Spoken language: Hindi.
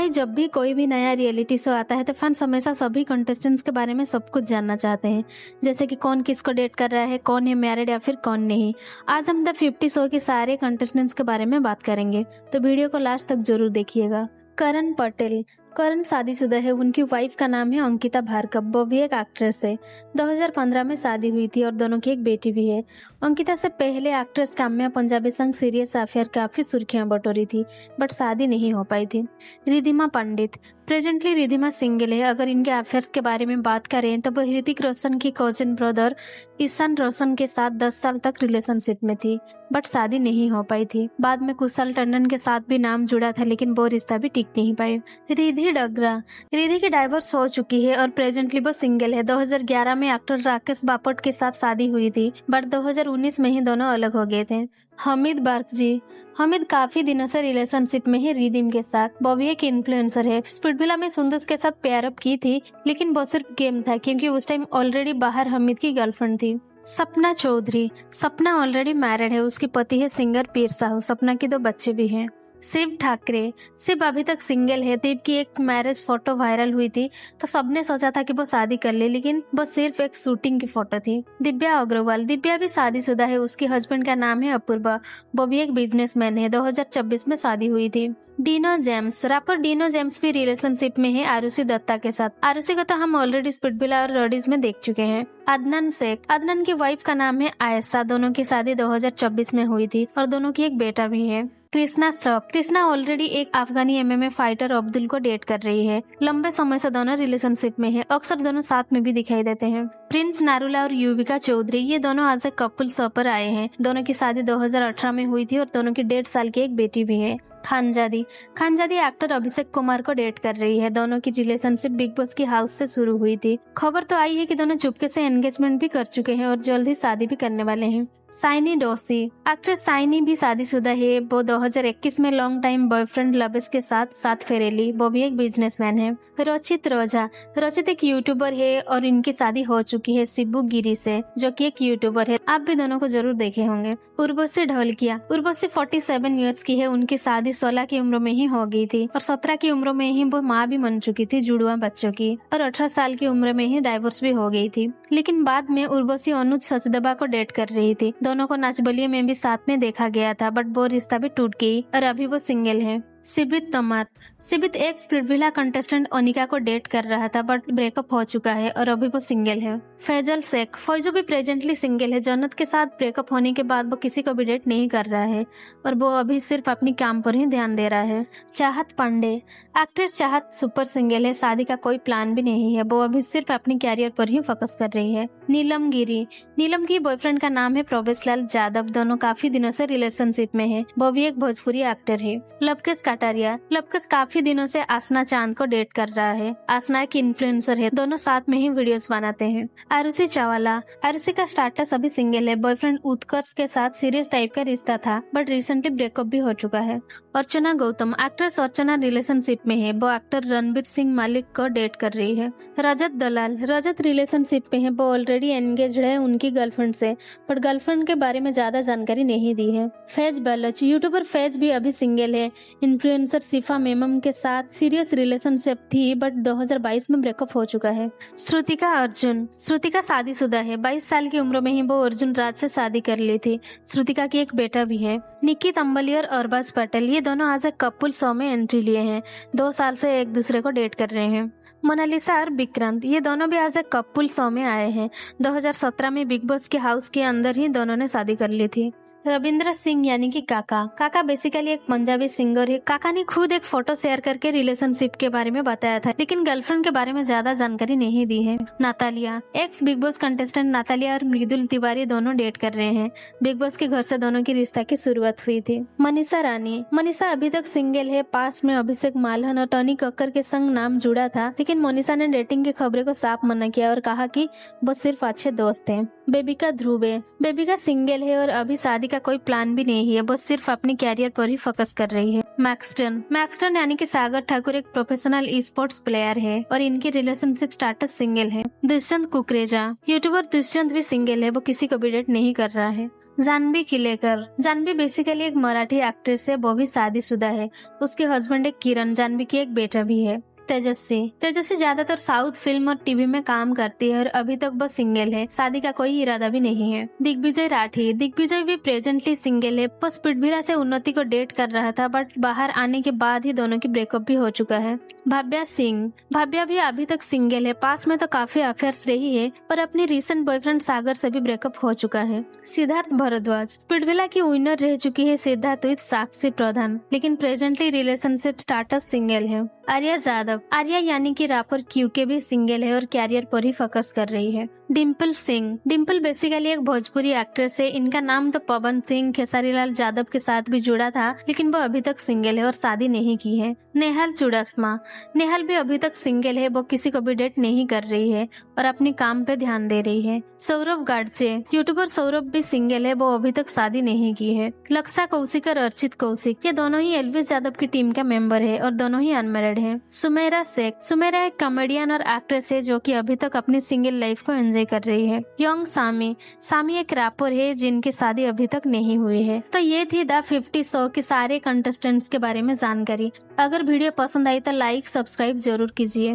भाई जब भी कोई भी नया रियलिटी शो आता है तो फैंस हमेशा सभी कंटेस्टेंट्स के बारे में सब कुछ जानना चाहते हैं, जैसे कि कौन किसको डेट कर रहा है, कौन है मैरिड या फिर कौन नहीं। आज हम द 50 शो के सारे कंटेस्टेंट्स के बारे में बात करेंगे, तो वीडियो को लास्ट तक जरूर देखिएगा। करण पटेल। करण शादीशुदा है, उनकी वाइफ का नाम है अंकिता भार्गव, वो भी एक एक्ट्रेस है। 2015 में शादी हुई थी और दोनों की एक बेटी भी है। अंकिता से पहले एक्ट्रेस काम्या पंजाबी संग सीरियस अफेयर काफी सुर्खियां बटोरी थी, बट शादी नहीं हो पाई थी। रिधिमा पंडित। प्रेजेंटली रिधिमा सिंगल है। अगर इनके अफेयर्स के बारे में बात करें तो वो ऋतिक रोशन की कजिन ब्रदर ईशान रोशन के साथ 10 साल तक रिलेशनशिप में थी, बट शादी नहीं हो पाई थी। बाद में कुशल टंडन के साथ भी नाम जुड़ा था, लेकिन वो रिश्ता भी टिक नहीं पाए। रिधि डगरा। रिधि की डाइवोर्स हो चुकी है और प्रेजेंटली वो सिंगल है। 2011 में एक्टर राकेश बापट के साथ शादी हुई थी, बट 2019 में ही दोनों अलग हो गए थे। हमीद बार्कजी। हमीद काफी दिनों से रिलेशनशिप में है रिदिम के साथ। वो भी एक इन्फ्लुएंसर है। स्पिटविला में सुंदर के साथ पेयर अप की थी, लेकिन वो सिर्फ गेम था क्योंकि उस टाइम ऑलरेडी बाहर हमीद की गर्लफ्रेंड थी। सपना चौधरी। सपना ऑलरेडी मैरिड है, उसके पति है सिंगर पीर साहू। सपना की 2 बच्चे भी हैं। शिव ठाकरे। शिव अभी तक सिंगल है। देव की एक मैरिज फोटो वायरल हुई थी तो सबने सोचा था कि वो शादी कर ले, लेकिन वो सिर्फ एक शूटिंग की फोटो थी। दिव्या अग्रवाल। दिव्या भी शादीशुदा है, उसके हस्बैंड का नाम है अपूर्वा, वो भी एक बिजनेसमैन है। 2024 में शादी हुई थी। Dino James. Rapper Dino James भी रिलेशनशिप में है आरुषि दत्ता के साथ। आरुषि को तो हम ऑलरेडी स्पिटविला और रडीज में देख चुके हैं। अदनान शेख। अदनान की वाइफ का नाम है आयशा। दोनों की शादी 2024 में हुई थी और दोनों की एक बेटा भी है। कृष्णा श्रॉफ। कृष्णा ऑलरेडी एक अफगानी एमएमए फाइटर अब्दुल को डेट कर रही है। लंबे समय से दोनों रिलेशनशिप में है, अक्सर दोनों साथ में भी दिखाई देते हैं। प्रिंस नारुला और युविका चौधरी। ये दोनों आज एक कपल शो पर आए हैं। दोनों की शादी 2018 में हुई थी और दोनों की 1.5 साल की एक बेटी भी है। खानजादी। खानजादी एक्टर अभिषेक कुमार को डेट कर रही है। दोनों की रिलेशनशिप बिग बॉस की हाउस से शुरू हुई थी। खबर तो आई है कि दोनों चुपके से एंगेजमेंट भी कर चुके हैं और जल्द ही शादी भी करने वाले हैं। साइनी डोसी। एक्ट्रेस साइनी भी शादीशुदा है। वो 2021 में लॉन्ग टाइम बॉयफ्रेंड लवेश के साथ फेरे ली। वो भी एक बिजनेसमैन है। रचित रोझा। रचित एक यूट्यूबर है और इनकी शादी हो चुकी है शिबू गिरी से, जो कि एक यूट्यूबर है। आप भी दोनों को जरूर देखे होंगे। उर्वशी ढोलकिया। उर्वशी 47 ईयर्स की है। उनकी शादी 16 की उम्र में ही हो गई थी और 17 की उम्र में ही वो माँ भी बन चुकी थी जुड़वा बच्चों की, और 18 साल की उम्र में ही डाइवोर्स भी हो गई थी। लेकिन बाद में उर्वशी अनुज सचदेवा को डेट कर रही थी। दोनों को नाच बलिए में भी साथ में देखा गया था, बट वो रिश्ता भी टूट गई और अभी वो सिंगल है। सिबित तमार। सिबित एक स्पिटविला कंटेस्टेंट अनिका को डेट कर रहा था, बट ब्रेकअप हो चुका है और अभी वो सिंगल है। फैजल शेख। फैजो भी प्रेजेंटली सिंगल है। जन्नत के साथ ब्रेकअप होने के बाद वो किसी को भी डेट नहीं कर रहा है और वो अभी सिर्फ अपनी काम पर ही ध्यान दे रहा है। चाहत पांडे। एक्ट्रेस चाहत सुपर सिंगल है। शादी का कोई प्लान भी नहीं है। वो अभी सिर्फ अपनी कैरियर पर ही फोकस कर रही है। नीलम गिरी। नीलम की बॉयफ्रेंड का नाम है प्रवेश लाल जादव। दोनों काफी दिनों से रिलेशनशिप में है। वो भी एक भोजपुरी एक्टर है। लवकेश कटारिया। लवकेश काफी दिनों से आसना चांद को डेट कर रहा है। आसना एक इन्फ्लुएंसर है। दोनों साथ में ही वीडियोस बनाते हैं। आरुषि चावला। आरुषि का स्टार्टस अभी सिंगल है। बॉयफ्रेंड उत्कर्ष के साथ सीरियस टाइप का रिश्ता था, बट रिसेंटली ब्रेकअप भी हो चुका है। अर्चना गौतम। एक्ट्रेस अर्चना रिलेशनशिप में है। वो एक्टर रणबीर सिंह मालिक को डेट कर रही है। रजत दलाल। रजत रिलेशनशिप में है। वो ऑलरेडी एंगेज्ड है उनकी गर्लफ्रेंड से, बट गर्लफ्रेंड के बारे में ज्यादा जानकारी नहीं दी है। फैज बलोच। यूट्यूबर फैज भी अभी सिंगल है। इन्फ्लुएंसर शिफा मेमम के साथ सीरियस रिलेशनशिप थी, बट 2022 में ब्रेकअप हो चुका है। श्रुतिका अर्जुन। श्रुतिका शादीशुदा है। 22 साल की उम्र में ही वो अर्जुन राज से शादी कर ली थी। श्रुतिका की एक बेटा भी है। निकित अंबली और अरबाज पटेल। ये दोनों आज एक कपल शो में एंट्री लिए हैं। 2 साल से एक दूसरे को डेट कर रहे हैं। मोनालिसा और विक्रांत। ये दोनों भी आज एक कपल शो में आए हैं। 2017 में बिग बॉस के हाउस के अंदर ही दोनों ने शादी कर ली थी। रविंद्र सिंह यानी कि काका। काका बेसिकली एक पंजाबी सिंगर है। काका ने खुद एक फोटो शेयर करके रिलेशनशिप के बारे में बताया था, लेकिन गर्लफ्रेंड के बारे में ज्यादा जानकारी नहीं दी है। Natalia. X big boss contestant Natalia और मृदुल तिवारी दोनों डेट कर रहे हैं। बिग बॉस के घर से दोनों की रिश्ता की शुरुआत हुई थी। मनीषा रानी। मनीषा अभी तक सिंगल है। पास में अभिषेक मालहन और टॉनी कक्कर के संग नाम जुड़ा था, लेकिन मनीषा ने डेटिंग की खबरें को साफ मना किया और कहा कि वो सिर्फ अच्छे दोस्त हैं। बेबिका ध्रुवे। बेबिका सिंगल है और अभी शादी का कोई प्लान भी नहीं है। वो सिर्फ अपनी कैरियर पर ही फोकस कर रही है। मैक्सटन यानी कि सागर ठाकुर एक प्रोफेशनल ई स्पोर्ट्स प्लेयर है और इनकी रिलेशनशिप स्टेटस सिंगल है। दुष्यंत कुकरेजा। यूट्यूबर दुष्यंत भी सिंगल है। वो किसी को भी डेट नहीं कर रहा है। जानवी किलेकर। जानवी बेसिकली एक मराठी एक्ट्रेस है, वो भी शादीशुदा है। उसके हस्बैंड है किरण। जानवी की एक बेटा भी है। तेजस्वी ज्यादातर साउथ फिल्म और टीवी में काम करती है और अभी तक वो सिंगल है। शादी का कोई इरादा भी नहीं है। दिग्विजय राठी। दिग्विजय भी प्रेजेंटली सिंगल है। वो स्पीडविला से उन्नति को डेट कर रहा था, बट बाहर आने के बाद ही दोनों की ब्रेकअप भी हो चुका है। भाव्या सिंह। भाव्या भी अभी तक सिंगल है। पास में तो काफी अफेयर्स रही है, पर अपने रिसेंट बॉयफ्रेंड सागर से भी ब्रेकअप हो चुका है। सिद्धार्थ भारद्वाज। स्पीडविला की विनर रह चुकी है सिद्धार्थ विद साक्षी प्रधान, लेकिन प्रेजेंटली रिलेशनशिप स्टाटस सिंगल है। आर्या जादव। आर्या यानी कि रैपर क्यूके भी सिंगल है और कैरियर पर ही फोकस कर रही है। डिम्पल सिंह। डिम्पल बेसिकली एक भोजपुरी एक्ट्रेस है। इनका नाम तो पवन सिंह खेसारीलाल यादव के साथ भी जुड़ा था, लेकिन वो अभी तक सिंगल है और शादी नहीं की है। नेहाल चुडासमा। नेहाल भी अभी तक सिंगल है। वो किसी को भी डेट नहीं कर रही है और अपने काम पे ध्यान दे रही है। सौरभ गाडचे। यूट्यूबर सौरभ भी सिंगल है। वो अभी तक शादी नहीं की है। लक्षा कौशिक और अर्चित कौशिक, ये दोनों ही एल्विस यादव की टीम का मेंबर है और दोनों ही अनमैरिड है। सुमेरा शेख। सुमेरा एक कॉमेडियन और एक्ट्रेस है जो कि अभी तक अपनी सिंगल लाइफ को एंजॉय कर रही है। यंग सामी। सामी एक रैपर है जिनकी शादी अभी तक नहीं हुई है। तो ये थी द 50 शो के सारे कंटेस्टेंट्स के बारे में जानकारी। अगर वीडियो पसंद आई तो लाइक सब्सक्राइब जरूर कीजिए।